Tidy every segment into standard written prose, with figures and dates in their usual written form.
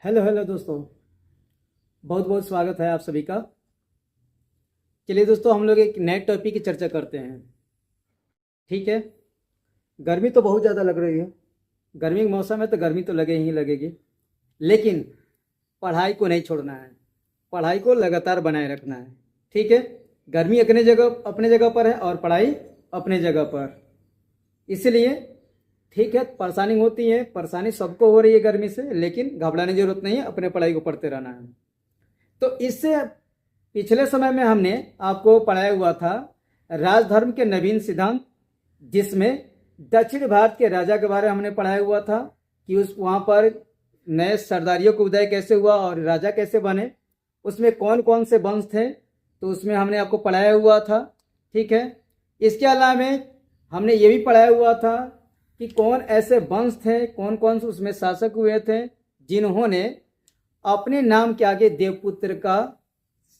Hello hello दोस्तों, बहुत बहुत स्वागत है आप सभी का। चलिए दोस्तों, हम लोग एक नए टॉपिक की चर्चा करते हैं। ठीक है। गर्मी तो बहुत ज़्यादा लग रही है। गर्मी का मौसम है तो गर्मी तो लगे ही लगेगी, लेकिन पढ़ाई को नहीं छोड़ना है। पढ़ाई को लगातार बनाए रखना है। ठीक है। गर्मी अपने जगह पर है और पढ़ाई अपने जगह पर। इसलिए ठीक है, परेशानी होती है, परेशानी सबको हो रही है गर्मी से, लेकिन घबराने की जरूरत नहीं है, अपने पढ़ाई को पढ़ते रहना है। तो इससे पिछले समय में हमने आपको पढ़ाया हुआ था राजधर्म के नवीन सिद्धांत, जिसमें दक्षिण भारत के राजा के बारे में हमने पढ़ाया हुआ था कि उस वहाँ पर नए सरदारियों का उदय कैसे हुआ और राजा कैसे बने, उसमें कौन कौन से वंश थे, तो उसमें हमने आपको पढ़ाया हुआ था। ठीक है। इसके अलावा हमने ये भी पढ़ाया हुआ था कि कौन ऐसे वंश थे, कौन कौन से उसमें शासक हुए थे जिन्होंने अपने नाम के आगे देवपुत्र का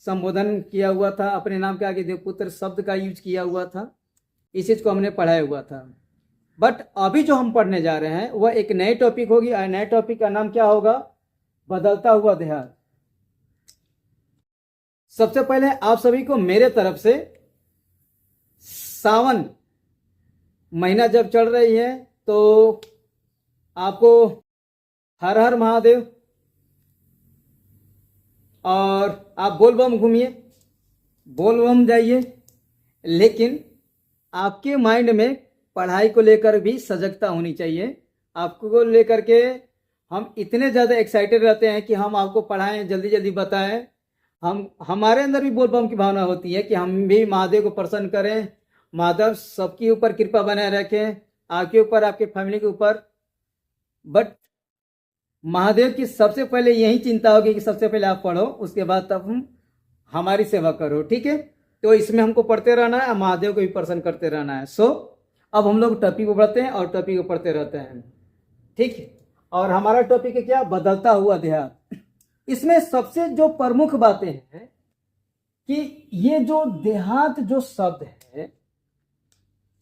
संबोधन किया हुआ था, अपने नाम के आगे देवपुत्र शब्द का यूज किया हुआ था। इस चीज को हमने पढ़ाया हुआ था। बट अभी जो हम पढ़ने जा रहे हैं वह एक नए टॉपिक होगी, और नए टॉपिक का नाम क्या होगा? बदलता हुआ देहात। सबसे पहले आप सभी को मेरे तरफ से सावन महीना जब चल रही है तो आपको हर हर महादेव, और आप बोलबम घूमिए, बोलबम जाइए, लेकिन आपके माइंड में पढ़ाई को लेकर भी सजगता होनी चाहिए। आपको लेकर के हम इतने ज़्यादा एक्साइटेड रहते हैं कि हम आपको पढ़ाएं, जल्दी जल्दी बताएं। हमारे अंदर भी बोलबम की भावना होती है कि हम भी महादेव को प्रसन्न करें, महादेव सबके ऊपर कृपा बनाए रखें, आपके ऊपर, आपके फैमिली के ऊपर। बट महादेव की सबसे पहले यही चिंता होगी कि सबसे पहले आप पढ़ो, उसके बाद तब हम हमारी सेवा करो। ठीक है। तो इसमें हमको पढ़ते रहना है, महादेव को भी प्रसन्न करते रहना है। अब हम लोग टॉपिक को पढ़ते हैं और टॉपिक को पढ़ते रहते हैं। ठीक है। और हमारा टॉपिक है क्या? बदलता हुआ देहात। इसमें सबसे जो प्रमुख बातें हैं कि ये जो देहात जो शब्द है,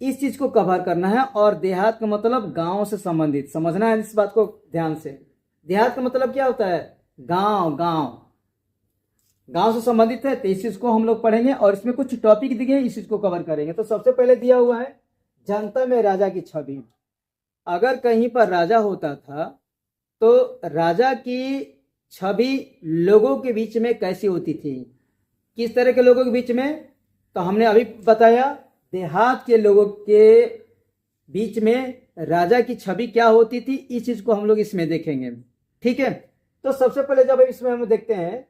इस चीज को कवर करना है। और देहात का मतलब गांव से संबंधित, समझना है इस बात को ध्यान से। देहात का मतलब क्या होता है? गांव। गांव से संबंधित है, तो इस चीज को हम लोग पढ़ेंगे और इसमें कुछ टॉपिक दिए हैं, इस चीज को कवर करेंगे। तो सबसे पहले दिया हुआ है जनता में राजा की छवि। अगर कहीं पर राजा होता था तो राजा की छवि लोगों के बीच में कैसी होती थी? किस तरह के लोगों के बीच में? तो हमने अभी बताया, देहात के लोगों के बीच में राजा की छवि क्या होती थी, इस चीज को हम लोग इसमें देखेंगे। ठीक है। तो सबसे पहले जब इसमें हम देखते हैं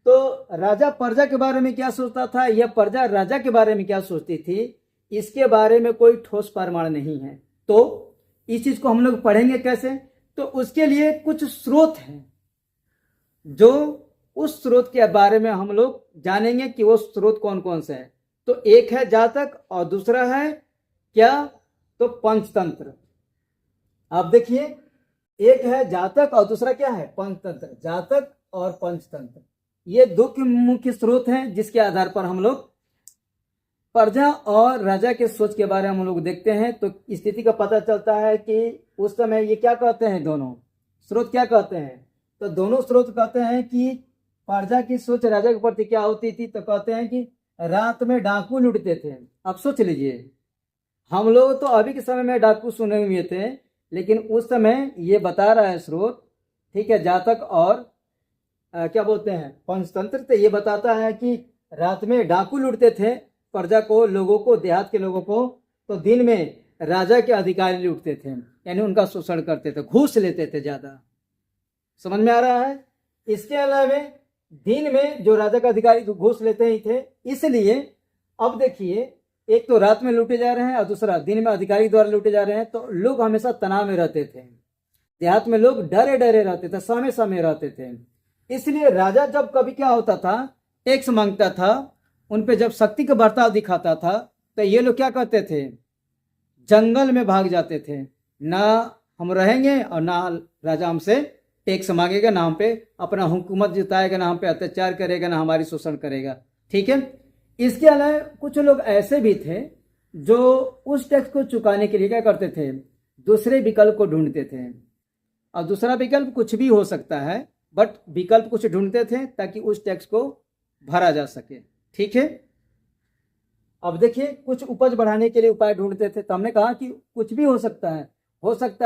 तो राजा प्रजा के बारे में क्या सोचता था, या प्रजा राजा के बारे में क्या सोचती थी, इसके बारे में कोई ठोस प्रमाण नहीं है। तो इस चीज को हम लोग पढ़ेंगे कैसे? तो उसके लिए कुछ स्रोत हैं, जो उस स्रोत के बारे में हम लोग जानेंगे कि वो स्रोत कौन कौन से हैं। तो एक है जातक और दूसरा है क्या? तो पंचतंत्र। आप देखिए, एक है जातक और दूसरा क्या है? पंचतंत्र। जातक और पंचतंत्र, ये दो मुख्य स्रोत हैं जिसके आधार पर हम लोग प्रजा और राजा के सोच के बारे में हम लोग देखते हैं। तो स्थिति का पता चलता है कि उस समय ये क्या कहते हैं, दोनों स्रोत क्या कहते हैं? तो दोनों स्रोत कहते हैं कि प्रजा की सोच राजा के प्रति क्या होती थी, तो कहते हैं कि रात में डाकू लूटते थे। अब सोच लीजिए, हम लोग तो अभी के समय में डाकू सुने हुए थे, लेकिन उस समय ये बता रहा है स्रोत, ठीक है, जातक और क्या बोलते हैं, पंचतंत्र, तो ये बताता है कि रात में डाकू लूटते थे प्रजा को, लोगों को, देहात के लोगों को। तो दिन में राजा के अधिकारी लूटते थे, यानी उनका शोषण करते थे, घूस लेते थे ज्यादा। समझ में आ रहा है? इसके अलावा दिन में जो राजा का अधिकारी घूस लेते ही थे, इसलिए अब देखिए, एक तो रात में लूटे जा रहे हैं और दूसरा दिन में अधिकारी द्वारा लूटे जा रहे हैं। तो लोग हमेशा तनाव में रहते थे, देहात में लोग डरे डरे रहते थे, समय समय रहते थे। इसलिए राजा जब कभी क्या होता था, टैक्स मांगता था, उन पे जब शक्ति का बर्ताव दिखाता था, तो ये लोग क्या कहते थे? जंगल में भाग जाते थे। ना हम रहेंगे और ना राजा हमसे टैक्स मांगेगा, ना हम पे अपना हुकूमत जताएगा, ना हम पे अत्याचार करेगा, ना हमारी शोषण करेगा। ठीक है। इसके अलावा कुछ लोग ऐसे भी थे जो उस टैक्स को चुकाने के लिए क्या करते थे? दूसरे विकल्प को ढूंढते थे। और दूसरा विकल्प कुछ भी हो सकता है, बट विकल्प कुछ ढूंढते थे ताकि उस टैक्स को भरा जा सके। ठीक है, अब देखिए कुछ उपज बढ़ाने के लिए उपाय ढूंढते थे। तो हमने कहा कि कुछ भी हो सकता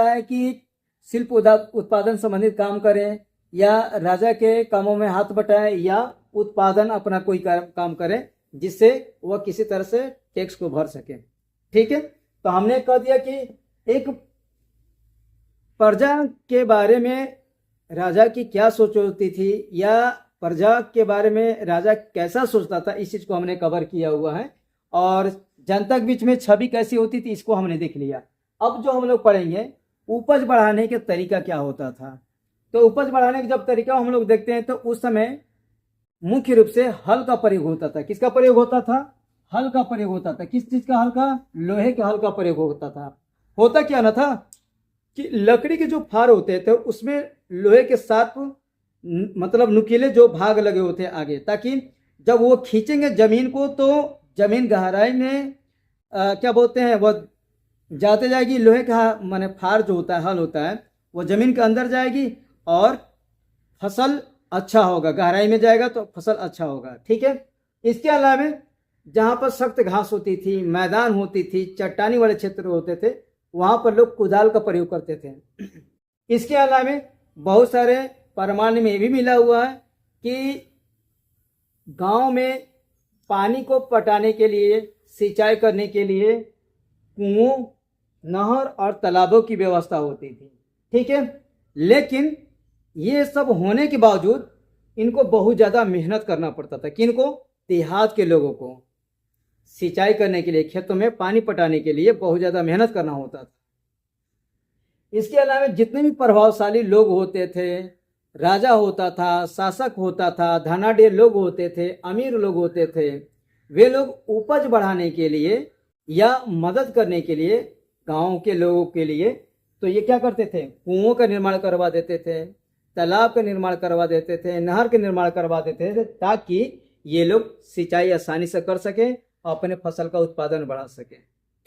है कि शिल्प उत्पादन संबंधित काम करें, या राजा के कामों में हाथ बटाएं, या उत्पादन अपना कोई काम करें जिससे वह किसी तरह से टैक्स को भर सके। ठीक है, तो हमने कह दिया कि एक प्रजा के बारे में राजा की क्या सोच होती थी, या प्रजा के बारे में राजा कैसा सोचता था, इस चीज को हमने कवर किया हुआ है। और जनता के बीच में छवि कैसी होती थी, इसको हमने देख लिया। अब जो हम लोग पढ़ेंगे उपज बढ़ाने के तरीका क्या होता था। तो उपज बढ़ाने का जब तरीका हम लोग देखते हैं तो उस समय मुख्य रूप से हल का प्रयोग होता था। किसका प्रयोग होता था? हल का प्रयोग होता था। किस चीज का हल का? लोहे के हल का प्रयोग होता था। होता क्या ना था कि लकड़ी के जो फार होते थे उसमें लोहे के साथ मतलब नुकीले जो भाग लगे होते आगे, ताकि जब वो खींचेंगे जमीन को तो जमीन गहराई में क्या बोलते हैं वो जाते जाएगी। लोहे का माने फार जो होता है, हल होता है, वो जमीन के अंदर जाएगी और फसल अच्छा होगा, गहराई में जाएगा तो फसल अच्छा होगा। ठीक है, इसके अलावा जहाँ पर सख्त घास होती थी, मैदान होती थी, चट्टानी वाले क्षेत्र होते थे, वहाँ पर लोग कुदाल का प्रयोग करते थे। इसके अलावा बहुत सारे प्रमाण में भी मिला हुआ है कि गांव में पानी को पटाने के लिए, सिंचाई करने के लिए कुओं, नहर और तालाबों की व्यवस्था होती थी। ठीक है, लेकिन ये सब होने के बावजूद इनको बहुत ज़्यादा मेहनत करना पड़ता था। किनको? देहात के लोगों को सिंचाई करने के लिए, खेतों में पानी पटाने के लिए बहुत ज़्यादा मेहनत करना होता था। इसके अलावा जितने भी प्रभावशाली लोग होते थे, राजा होता था, शासक होता था, धनाढ्य लोग होते थे, अमीर लोग होते थे, वे लोग उपज बढ़ाने के लिए या मदद करने के लिए गांव के लोगों के लिए तो ये क्या करते थे? कुओं का निर्माण करवा देते थे, तालाब का निर्माण करवा देते थे, नहर का निर्माण करवा देते थे, ताकि ये लोग सिंचाई आसानी से कर सके और अपने फसल का उत्पादन बढ़ा सके।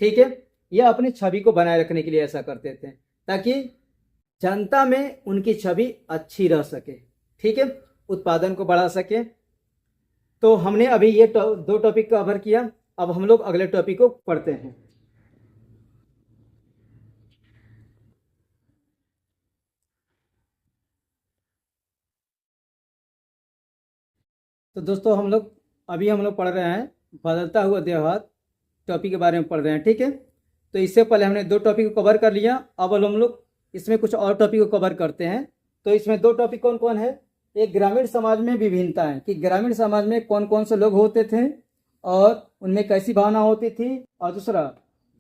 ठीक है, यह अपनी छवि को बनाए रखने के लिए ऐसा करते थे ताकि जनता में उनकी छवि अच्छी रह सके। ठीक है, उत्पादन को बढ़ा सके। तो हमने अभी ये दो टॉपिक कवर किया। अब हम लोग अगले टॉपिक को पढ़ते हैं। तो दोस्तों हम लोग पढ़ रहे हैं बदलता हुआ देहात टॉपिक के बारे में पढ़ रहे हैं। ठीक है, तो इससे पहले हमने दो टॉपिक को कवर कर लिया। अब हम लोग इसमें कुछ और टॉपिक को कवर करते हैं। तो इसमें दो टॉपिक कौन कौन है? एक ग्रामीण समाज में विभिन्नता है कि ग्रामीण समाज में कौन कौन से लोग होते थे और उनमें कैसी भावना होती थी, और दूसरा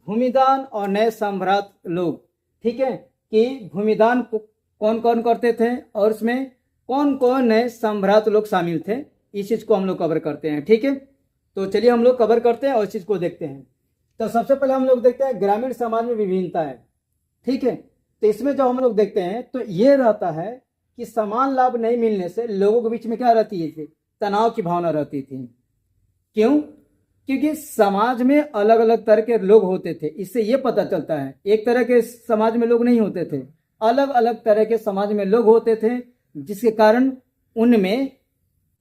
भूमिदान और नए सम्राट लोग। ठीक है, कि भूमिदान कौन कौन करते थे और उसमें कौन कौन नए सम्राट लोग शामिल थे, इस चीज़ को हम लोग कवर करते हैं। ठीक है, तो चलिए हम लोग कवर करते हैं और इस चीज़ को देखते हैं। तो सबसे पहले हम लोग देखते हैं ग्रामीण समाज में विभिन्नता है। ठीक है, तो इसमें जब हम लोग देखते हैं तो ये रहता है कि समान लाभ नहीं मिलने से लोगों के बीच में क्या रहती है? तनाव की भावना रहती थी। क्यों? क्योंकि समाज में अलग अलग तरह के लोग होते थे। इससे ये पता चलता है एक तरह के समाज में लोग नहीं होते थे, अलग अलग तरह के समाज में लोग होते थे, जिसके कारण उनमें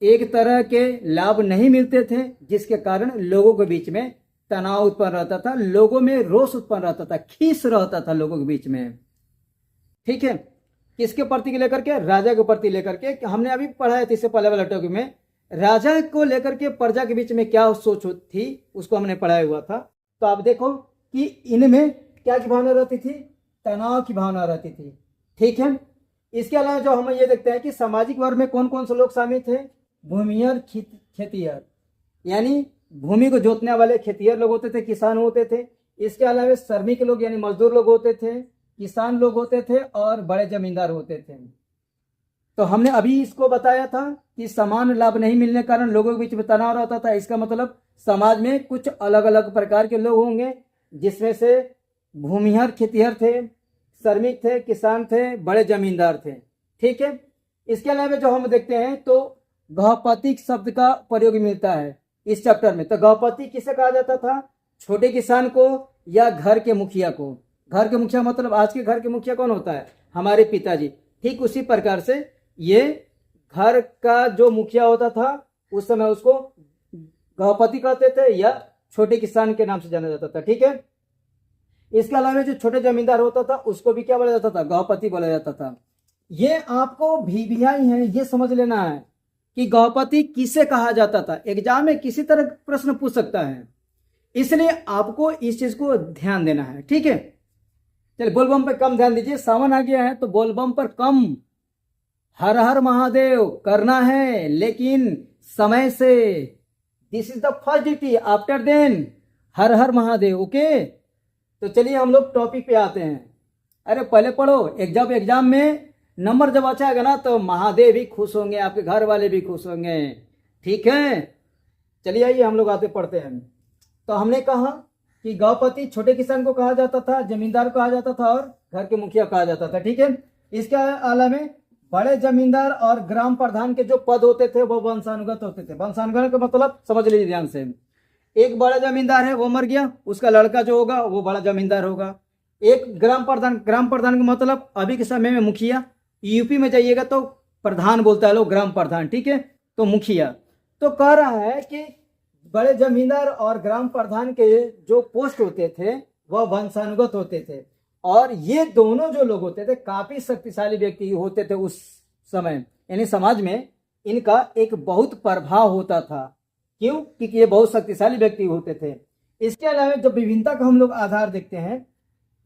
एक तरह के लाभ नहीं मिलते थे, जिसके कारण लोगों के बीच में तनाव उत्पन्न रहता था, लोगों में रोष उत्पन्न रहता था, खीस रहता था लोगों के बीच में। ठीक है, किसके प्रति लेकर के? राजा के प्रति लेकर के। हमने अभी पढ़ा था इससे पहले वाला टॉपिक में राजा को लेकर के प्रजा के बीच में क्या सोच थी, उसको हमने पढ़ाया हुआ था। तो आप देखो कि इनमें क्या की भावना रहती थी? तनाव की भावना रहती थी। ठीक है, इसके अलावा जो हम ये देखते हैं कि सामाजिक वर्ग में कौन कौन से लोग शामिल थे? भूमिहर, खेतिहर, यानी भूमि को जोतने वाले खेतिहर लोग होते थे, किसान होते थे। इसके अलावा श्रमिक लोग यानी मजदूर लोग होते थे, किसान लोग होते थे और बड़े जमींदार होते थे। तो हमने अभी इसको बताया था कि समान लाभ नहीं मिलने के कारण लोगों के बीच में तनाव रहता था। इसका मतलब समाज में कुछ अलग अलग प्रकार के लोग होंगे, जिसमें से भूमिहर खेतिहर थे, श्रमिक थे, किसान थे, बड़े जमींदार थे। ठीक है, इसके अलावा जो हम देखते हैं तो गृहपति शब्द का प्रयोग मिलता है इस चैप्टर में। तो गृहपति किसे कहा जाता था? छोटे किसान को या घर के मुखिया को। घर के मुखिया मतलब आज के घर के मुखिया कौन होता है? हमारे पिताजी। ठीक उसी प्रकार से ये घर का जो मुखिया होता था उस समय उसको गृहपति कहते थे या छोटे किसान के नाम से जाना जाता था। ठीक है, इसके अलावा जो छोटे जमींदार होता था उसको भी क्या बोला जाता था, गृहपति बोला जाता था। ये आपको वीवीआई है, ये समझ लेना है कि गृहपति किसे कहा जाता था। एग्जाम में किसी तरह प्रश्न पूछ सकता है, इसलिए आपको इस चीज को ध्यान देना है। ठीक है, चलिए बोलबम पर कम ध्यान दीजिए, सावन आ गया है तो बोलबम पर कम हर हर महादेव करना है, लेकिन समय से। This is the first duty, after then Har Har Mahadev. Okay, तो चलिए हम लोग टॉपिक पे आते हैं। अरे पहले पढ़ो, एग्जाम में नंबर जब अच्छा आएगा ना तो महादेव भी खुश होंगे, आपके घर वाले भी खुश होंगे। ठीक है, चलिए आइए हम लोग आते पढ़ते हैं। तो हमने कहा कि गौपति छोटे किसान को कहा जाता था, जमींदार को कहा जाता था और घर के मुखिया कहा जाता था। ठीक है, इसके अलावा बड़े जमींदार और ग्राम प्रधान के जो पद होते थे वो वंशानुगत होते थे। वंशानुगत का मतलब समझ लीजिए ध्यान से, एक बड़ा जमींदार है वो मर गया, उसका लड़का जो होगा वो बड़ा जमींदार होगा। एक ग्राम प्रधान का मतलब अभी के समय में मुखिया, यूपी में जाइएगा तो प्रधान बोलता है लोग, ग्राम प्रधान। ठीक है, तो मुखिया। तो कह रहा है कि बड़े जमींदार और ग्राम प्रधान के जो पोस्ट होते थे वह वंशानुगत होते थे, और ये दोनों जो लोग होते थे काफी शक्तिशाली व्यक्ति होते थे उस समय, यानी समाज में इनका एक बहुत प्रभाव होता था। क्यों? क्योंकि ये बहुत शक्तिशाली व्यक्ति होते थे। इसके अलावा जब विभिन्नता का हम लोग आधार देखते हैं,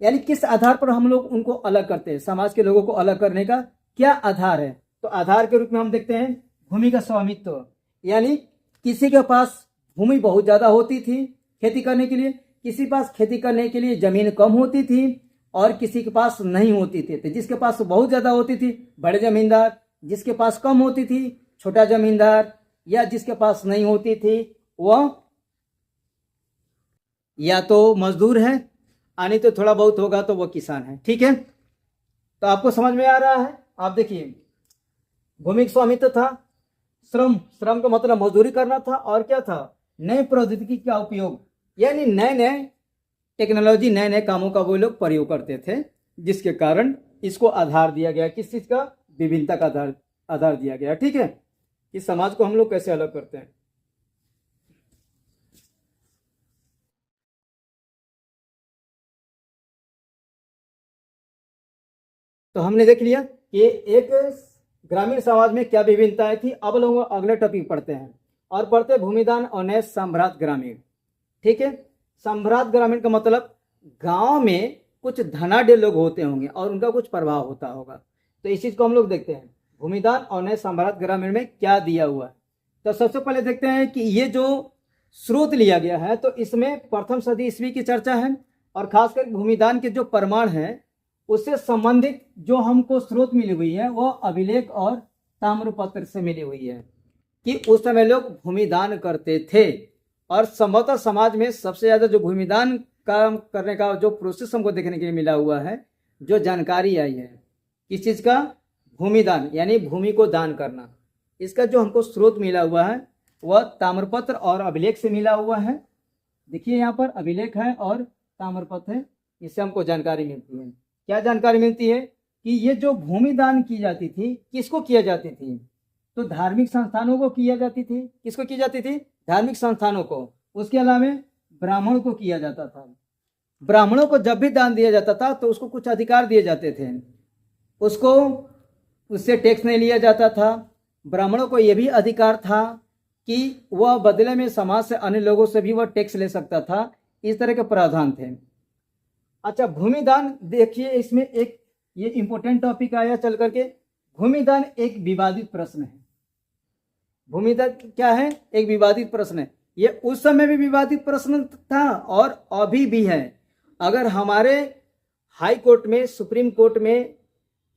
यानी किस आधार पर हम लोग उनको अलग करते हैं, समाज के लोगों को अलग करने का क्या आधार है, तो आधार के रूप में हम देखते हैं भूमि का स्वामित्व। यानी किसी के पास भूमि बहुत ज्यादा होती थी खेती करने के लिए, किसी पास खेती करने के लिए जमीन कम होती थी, और किसी के पास नहीं होती थी। तो जिसके पास बहुत ज्यादा होती थी बड़े जमींदार, जिसके पास कम होती थी छोटा जमींदार, या जिसके पास नहीं होती थी वह या तो मजदूर है, यानी तो थोड़ा बहुत होगा तो वह किसान है। ठीक है, तो आपको समझ में आ रहा है। आप देखिए, भूमि स्वामित्व था, श्रम का मतलब मजदूरी करना था, और क्या था, नए प्रौद्योगिकी का उपयोग, यानी नए टेक्नोलॉजी, नए कामों का वो लोग प्रयोग करते थे, जिसके कारण इसको आधार दिया गया। किस चीज का? विभिन्नता का आधार दिया गया। ठीक है, कि समाज को हम लोग कैसे अलग करते हैं। तो हमने देख लिया कि एक ग्रामीण समाज में क्या विभिन्नताएं थी। अब लोग अगले टॉपिक पढ़ते हैं, और पढ़ते भूमिदान और नए सम्भ्रांत ग्रामीण। ठीक है, सम्भ्रांत ग्रामीण का मतलब गांव में कुछ धनाढ्य लोग होते होंगे और उनका कुछ प्रभाव होता होगा। तो इस चीज को हम लोग देखते हैं, भूमिदान और नए सम्भ्रांत ग्रामीण में क्या दिया हुआ है। तो सबसे पहले देखते हैं कि ये जो स्रोत लिया गया है, तो इसमें प्रथम सदी ईस्वी की चर्चा है, और खासकर भूमिदान के जो प्रमाण है उससे संबंधित जो हमको स्रोत मिली हुई है वो अभिलेख और ताम्रपत्र से मिली हुई है, कि उस समय लोग भूमिदान करते थे। और संभवतः समाज में सबसे ज्यादा जो भूमिदान काम करने का जो प्रोसेस हमको देखने के लिए मिला हुआ है, जो जानकारी आई है किस चीज का, भूमिदान यानी भूमि को दान करना, इसका जो हमको स्रोत मिला हुआ है वह ताम्रपत्र और अभिलेख से मिला हुआ है। देखिए यहाँ पर अभिलेख है और ताम्रपत्र है, इससे हमको जानकारी मिलती है। क्या जानकारी मिलती है? कि ये जो भूमि दान की जाती थी किसको किया जाती थी, तो धार्मिक संस्थानों को किया जाती थी। किसको की जाती थी? धार्मिक संस्थानों को। उसके अलावा ब्राह्मण को किया जाता था। ब्राह्मणों को जब भी दान दिया जाता था तो उसको कुछ अधिकार दिए जाते थे, उसको उससे टैक्स नहीं लिया जाता था। ब्राह्मणों को यह भी अधिकार था कि वह बदले में समाज से अन्य लोगों से भी वह टैक्स ले सकता था। इस तरह के प्रावधान थे। अच्छा, भूमिदान देखिए, इसमें एक ये इंपॉर्टेंट टॉपिक आया चल करके। भूमिदान एक विवादित प्रश्न है। भूमिदान क्या है? एक विवादित प्रश्न है। ये उस समय भी विवादित प्रश्न था और अभी भी है। अगर हमारे हाई कोर्ट में, सुप्रीम कोर्ट में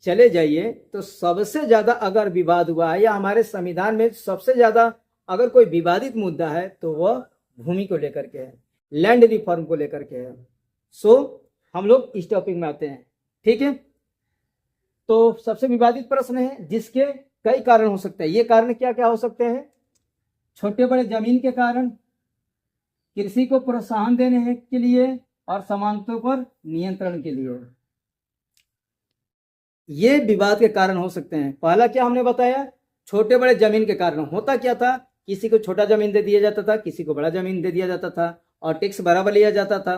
चले जाइए तो सबसे ज्यादा अगर विवाद हुआ है, या हमारे संविधान में सबसे ज्यादा अगर कोई विवादित मुद्दा है तो वह भूमि को लेकर के है, लैंड रिफॉर्म को लेकर के है। सो हम लोग इस टॉपिक में आते हैं। ठीक है, तो सबसे विवादित प्रश्न है जिसके कई कारण हो सकते हैं। ये कारण क्या क्या हो सकते हैं? छोटे बड़े जमीन के कारण, कृषि को प्रोत्साहन देने के लिए, और समानताओं पर नियंत्रण के लिए। ये विवाद के कारण हो सकते हैं। पहला क्या हमने बताया छोटे बड़े जमीन के कारण होता क्या था, किसी को छोटा जमीन दे दिया जाता था, किसी को बड़ा जमीन दे दिया जाता था और टैक्स बराबर लिया जाता था,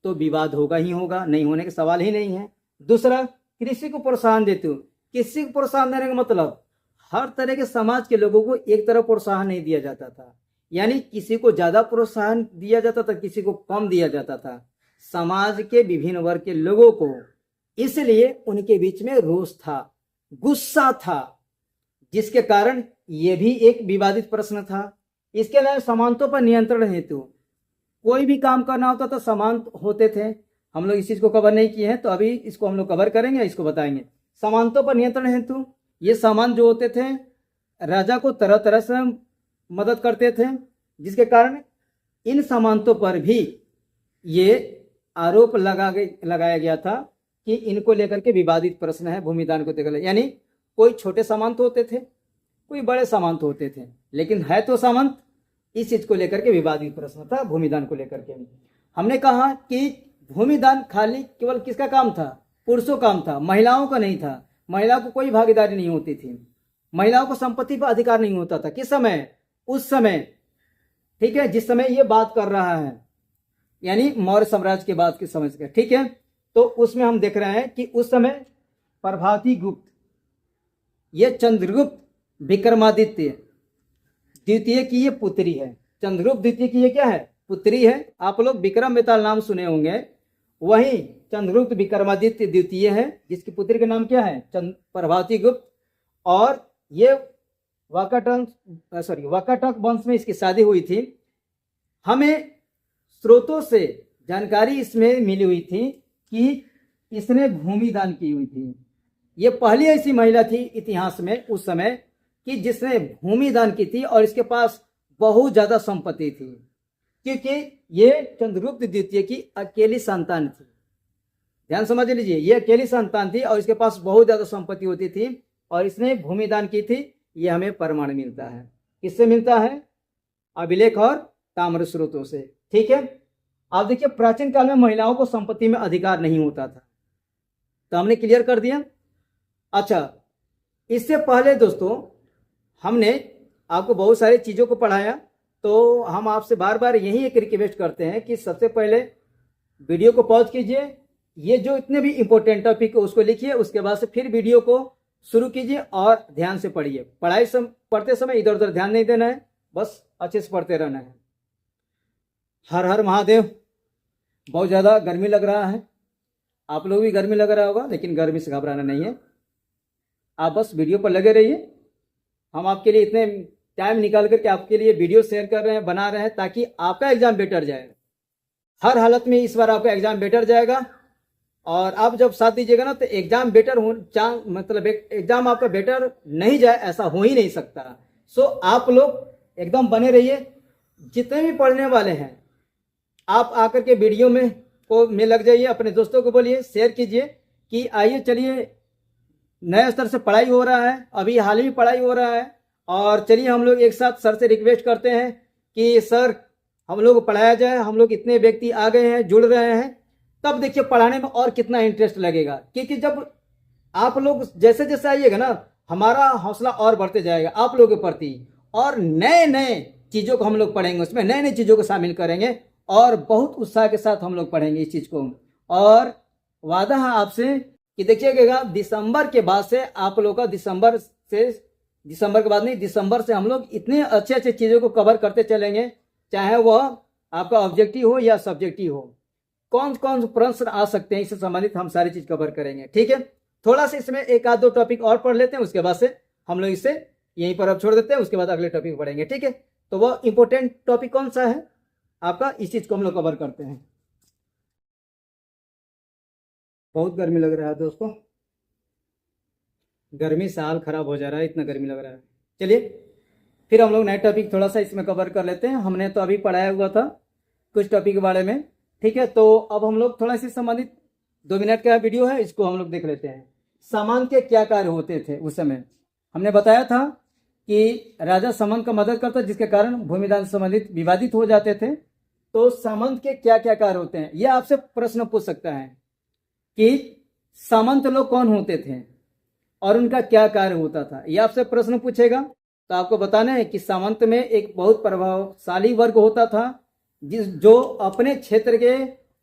तो विवाद होगा ही होगा, नहीं होने का सवाल ही नहीं है। दूसरा, कृषि को प्रोत्साहन देते हो। कृषि को प्रोत्साहन देने का मतलब हर तरह के समाज के लोगों को एक तरह प्रोत्साहन नहीं दिया जाता था, यानी किसी को ज्यादा प्रोत्साहन दिया जाता था, किसी को कम दिया जाता था। समाज के विभिन्न वर्ग के लोगों को, इसलिए उनके बीच में रोष था, गुस्सा था, जिसके कारण यह भी एक विवादित प्रश्न था। इसके अलावा समानतों पर नियंत्रण हेतु कोई भी काम करना होता तो समान होते थे। हम लोग इस चीज को कवर नहीं किए हैं, तो अभी इसको हम लोग कवर करेंगे, इसको बताएंगे। समानतों पर नियंत्रण हेतु ये सामान जो होते थे राजा को तरह तरह से मदद करते थे, जिसके कारण इन समानतों पर भी ये आरोप लगाया गया था कि इनको लेकर के विवादित प्रश्न है भूमिदान को लेकर। यानी कोई छोटे सामंत होते थे, कोई बड़े सामंत होते थे, लेकिन है तो सामंत। इस चीज को लेकर के विवादित प्रश्न था भूमिदान को लेकर के। हमने कहा कि भूमिदान खाली केवल किसका काम था, पुरुषों काम था, महिलाओं का नहीं था। महिलाओं को कोई भागीदारी नहीं होती थी, महिलाओं को संपत्ति पर अधिकार नहीं होता था। किस समय, उस समय, ठीक है, जिस समय ये बात कर रहा है, यानी मौर्य साम्राज्य के बाद के समय से, ठीक है। तो उसमें हम देख रहे हैं कि उस समय प्रभावती गुप्त, ये चंद्रगुप्त विक्रमादित्य द्वितीय की ये पुत्री है। चंद्रगुप्त द्वितीय की ये क्या है, पुत्री है। आप लोग विक्रम बेताल नाम सुने होंगे, वही चंद्रगुप्त विक्रमादित्य द्वितीय है, जिसकी पुत्री का नाम क्या है, प्रभावती गुप्त। और ये वाकाटक वंश में इसकी शादी हुई थी। हमें स्रोतों से जानकारी इसमें मिली हुई थी कि इसने भूमिदान की हुई थी। ये पहली ऐसी महिला थी इतिहास में उस समय कि जिसने भूमिदान की थी, और इसके पास बहुत ज्यादा संपत्ति थी, क्योंकि ये चंद्रगुप्त द्वितीय की अकेली संतान थी। ध्यान समझ लीजिए, ये अकेली संतान थी और इसके पास बहुत ज्यादा संपत्ति होती थी, और इसने भूमिदान की थी। ये हमें प्रमाण मिलता है, किससे मिलता है, अभिलेख और ताम्र स्रोतों से, ठीक है। आप देखिए, प्राचीन काल में महिलाओं को संपत्ति में अधिकार नहीं होता था, तो हमने क्लियर कर दिया। अच्छा, इससे पहले दोस्तों हमने आपको बहुत सारी चीजों को पढ़ाया, तो हम आपसे बार बार यही एक रिक्वेस्ट करते हैं कि सबसे पहले वीडियो को पॉज कीजिए, ये जो इतने भी इंपॉर्टेंट टॉपिक है उसको लिखिए, उसके बाद से फिर वीडियो को शुरू कीजिए और ध्यान से पढ़िए। पढ़ते समय इधर उधर ध्यान नहीं देना है, बस अच्छे से पढ़ते रहना है। हर हर महादेव। बहुत ज़्यादा गर्मी लग रहा है, आप लोग भी गर्मी लग रहा होगा, लेकिन गर्मी से घबराना नहीं है। आप बस वीडियो पर लगे रहिए। हम आपके लिए इतने टाइम निकाल करके आपके लिए वीडियो शेयर कर रहे हैं, बना रहे हैं, ताकि आपका एग्जाम बेटर जाए। हर हालत में इस बार आपका एग्जाम बेटर जाएगा, और आप जब साथ दीजिएगा ना, तो एग्जाम बेटर हो, मतलब एग्जाम आपका बेटर नहीं जाए ऐसा हो ही नहीं सकता। सो आप लोग एकदम बने रहिए। जितने भी पढ़ने वाले हैं आप आकर के वीडियो में लग जाइए, अपने दोस्तों को बोलिए, शेयर कीजिए कि आइए चलिए, नए स्तर से पढ़ाई हो रहा है, अभी हाल ही पढ़ाई हो रहा है, और चलिए हम लोग एक साथ सर से रिक्वेस्ट करते हैं कि सर हम लोग पढ़ाया जाए। हम लोग इतने व्यक्ति आ गए हैं, जुड़ रहे हैं, तब देखिए पढ़ाने में और कितना इंटरेस्ट लगेगा, क्योंकि जब आप लोग जैसे जैसे आइएगा ना, हमारा हौसला और बढ़ते जाएगा आप लोगों के प्रति, और नए नए चीज़ों को हम लोग पढ़ेंगे, उसमें नए नए चीज़ों को शामिल करेंगे, और बहुत उत्साह के साथ हम लोग पढ़ेंगे इस चीज़ को। और वादा है आपसे कि देखिएगा, दिसंबर के बाद से आप लोग का दिसंबर से हम लोग इतने अच्छे अच्छे चीज़ों को कवर करते चलेंगे, चाहे वह आपका ऑब्जेक्टिव हो या सब्जेक्टिव हो। कौन कौन प्रश्न आ सकते हैं इससे संबंधित हम सारी चीज कवर करेंगे, ठीक है। थोड़ा सा इसमें एक आध दो टॉपिक और पढ़ लेते हैं, उसके बाद से हम लोग इसे यहीं पर अब छोड़ देते हैं, उसके बाद अगले टॉपिक पढ़ेंगे, ठीक है। तो वो इंपॉर्टेंट टॉपिक कौन सा है आपका, इस चीज को हम लोग कवर करते हैं। बहुत गर्मी लग रहा है दोस्तों, गर्मी से हाल खराब हो जा रहा है, इतना गर्मी लग रहा है। चलिए फिर हम लोग नए टॉपिक थोड़ा सा इसमें कवर कर लेते हैं। हमने तो अभी पढ़ाया हुआ था कुछ टॉपिक के बारे में, ठीक है। तो अब हम लोग थोड़ा सी संबंधित 2 मिनट का वीडियो है, इसको हम लोग देख लेते हैं। सामान के क्या कार्य होते थे उस समय। हमने बताया था कि राजा सामंत का मदद करता, जिसके कारण भूमिदान संबंधित विवादित हो जाते थे। तो सामंत के क्या क्या कार्य होते हैं, यह आपसे प्रश्न पूछ सकता है कि सामंत लोग कौन होते थे और उनका क्या कार्य होता था, ये आपसे प्रश्न पूछेगा। तो आपको बताना है कि सामंत में एक बहुत प्रभावशाली वर्ग होता था जो अपने क्षेत्र के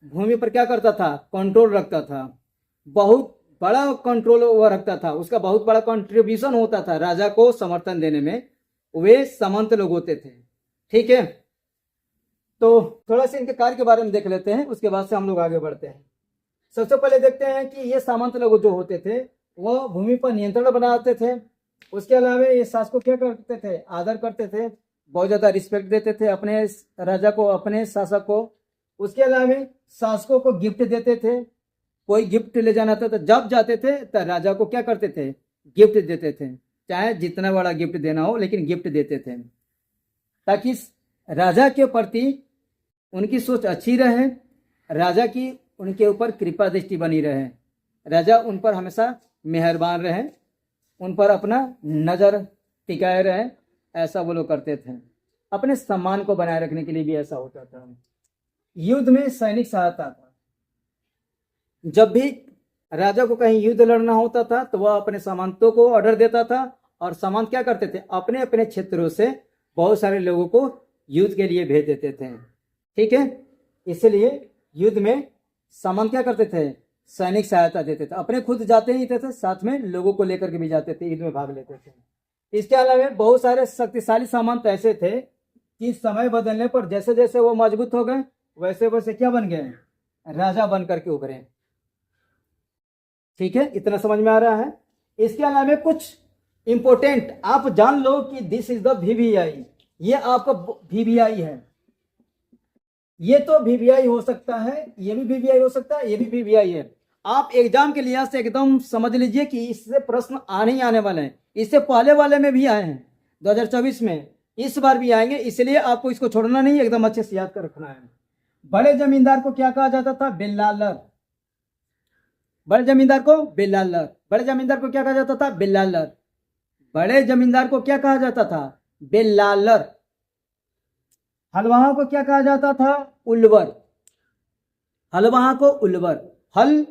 भूमि पर क्या करता था, कंट्रोल रखता था, बहुत बड़ा कंट्रोल वो रखता था, उसका बहुत बड़ा कंट्रीब्यूशन होता था राजा को समर्थन देने में, वे सामंत लोग होते थे। ठीक है, तो थोड़ा सा इनके कार्य के बारे में देख लेते हैं, उसके बाद से हम लोग आगे बढ़ते हैं। सबसे पहले देखते हैं कि ये सामंत लोग जो होते थे वो भूमि पर नियंत्रण बनाते थे। उसके अलावा ये शासक को क्या करते थे, आदर करते थे, बहुत ज़्यादा रिस्पेक्ट देते थे अपने राजा को, अपने शासक को। उसके अलावा शासकों को गिफ्ट देते थे, कोई गिफ्ट ले जाना था तो जब जाते थे तो राजा को क्या करते थे, गिफ्ट देते थे, चाहे जितना बड़ा गिफ्ट देना हो लेकिन गिफ्ट देते थे, ताकि राजा के प्रति उनकी सोच अच्छी रहे, राजा की उनके ऊपर कृपा दृष्टि बनी रहे, राजा उन पर हमेशा मेहरबान रहे, उन पर अपना नज़र टिकाए रहे, ऐसा वो लोग करते थे। अपने सम्मान को बनाए रखने के लिए भी ऐसा होता था। युद्ध में सैनिक सहायता था, जब भी राजा को कहीं युद्ध लड़ना होता था तो वह अपने सामंतों को ऑर्डर देता था, और सामंत क्या करते थे, अपने अपने क्षेत्रों से बहुत सारे लोगों को युद्ध के लिए भेज देते थे। ठीक है, इसलिए युद्ध में सामंत क्या करते थे, सैनिक सहायता देते थे, अपने खुद जाते ही थे, साथ में लोगों को लेकर के भी जाते थे, युद्ध में भाग लेते थे। इसके अलावा बहुत सारे शक्तिशाली सामंत ऐसे थे कि समय बदलने पर जैसे जैसे वो मजबूत हो गए वैसे वैसे क्या बन गए, राजा बन करके उभरे। ठीक है, इतना समझ में आ रहा है। इसके अलावा कुछ इंपोर्टेंट आप जान लो कि दिस इज द वीवीआई, ये आपका वीवीआई है। ये तो वीवीआई हो सकता है, ये भी वीवीआई हो सकता है, ये भी वीवीआई है। आप एग्जाम के लिहाज से एकदम समझ लीजिए कि इससे प्रश्न आने ही आने वाले हैं। इससे पहले वाले में भी आए हैं 2024 में, इस बार भी आएंगे, इसलिए आपको इसको छोड़ना नहीं, एकदम अच्छे से याद कर रखना है। बड़े जमींदार को क्या कहा जाता था, बिल्लालर। बड़े जमींदार को बिल्लालर, बड़े जमींदार को क्या कहा जाता था, बिल्लालर। बड़े जमींदार को क्या कहा जाता था, बिल्लालर। हलवाहा को क्या कहा जाता था, उल्वर। हलवाहा को उल्वर, हल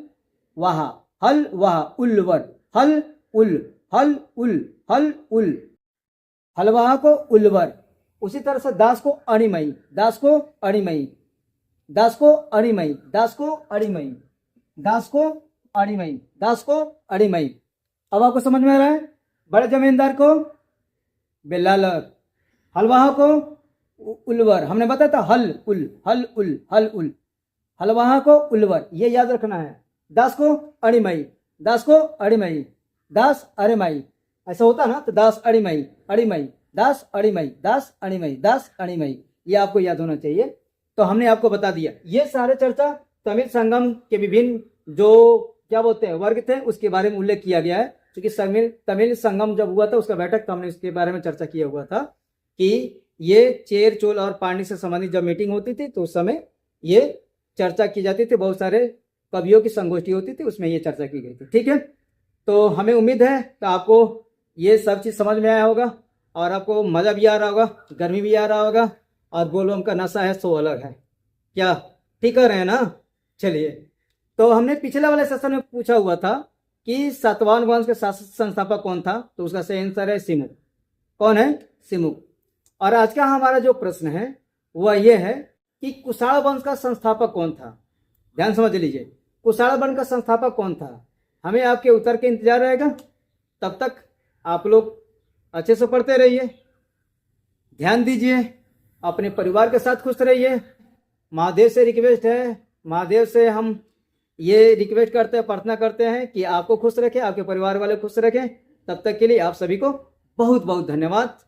वहा, हल वहा, उल्वर, हल उल, हल उल, हल उल, हलवाहा को उल्वर। उसी तरह से दास को अणिमई, दास को अणिमई, दास को अणिमई, दास को अणिमई, दास को अणिमई, दास को अणिमई। अब आपको समझ में आ रहा है। बड़े जमींदार को बिल्लालर, हलवाहा को उल्वर, हमने बताया था हल उल, हल उल, हल उल, हलवाहा को उल्वर, ये याद रखना है। दास को अणिमई, दास को अणिमई, दास अरिमई, ऐसा होता ना, तो दास अणिमई, अणिमई, दास अणिमई, दास अणिमई, दास अणिमई, ये आपको याद होना चाहिए। तो हमने आपको बता दिया, ये सारे चर्चा तमिल संगम के विभिन्न जो क्या बोलते हैं वर्ग थे उसके बारे में उल्लेख किया गया है, क्योंकि तमिल संगम जब हुआ था उसका बैठक, तो हमने उसके बारे में चर्चा किया हुआ था कि ये चेर, चोल और पांड्य से संबंधित जब मीटिंग होती थी तो उस समय ये चर्चा की जाती थी, बहुत सारे कवियों की संगोष्ठी होती थी, उसमें ये चर्चा की गई थी। ठीक है, तो हमें उम्मीद है कि आपको ये सब चीज़ समझ में आया होगा और आपको मज़ा भी आ रहा होगा, गर्मी भी आ रहा होगा, और बोलबम का नशा है सो अलग है। क्या ठीक कर रहे हैं ना। चलिए, तो हमने पिछले वाले सेशन में पूछा हुआ था कि सातवाहन वंश के संस्थापक कौन था, तो उसका सही आंसर है सिमुक। कौन है, सिमुक। और आज का हमारा जो प्रश्न है वह यह है कि कुषाण वंश का संस्थापक कौन था। ध्यान समझ लीजिए, कुषाण वंश का संस्थापक कौन था। हमें आपके उत्तर के इंतजार रहेगा, तब तक आप लोग अच्छे से पढ़ते रहिए, ध्यान दीजिए, अपने परिवार के साथ खुश रहिए। महादेव से रिक्वेस्ट है, महादेव से हम ये रिक्वेस्ट करते हैं, प्रार्थना करते हैं कि आपको खुश रखें, आपके परिवार वाले खुश रखें। तब तक के लिए आप सभी को बहुत बहुत धन्यवाद।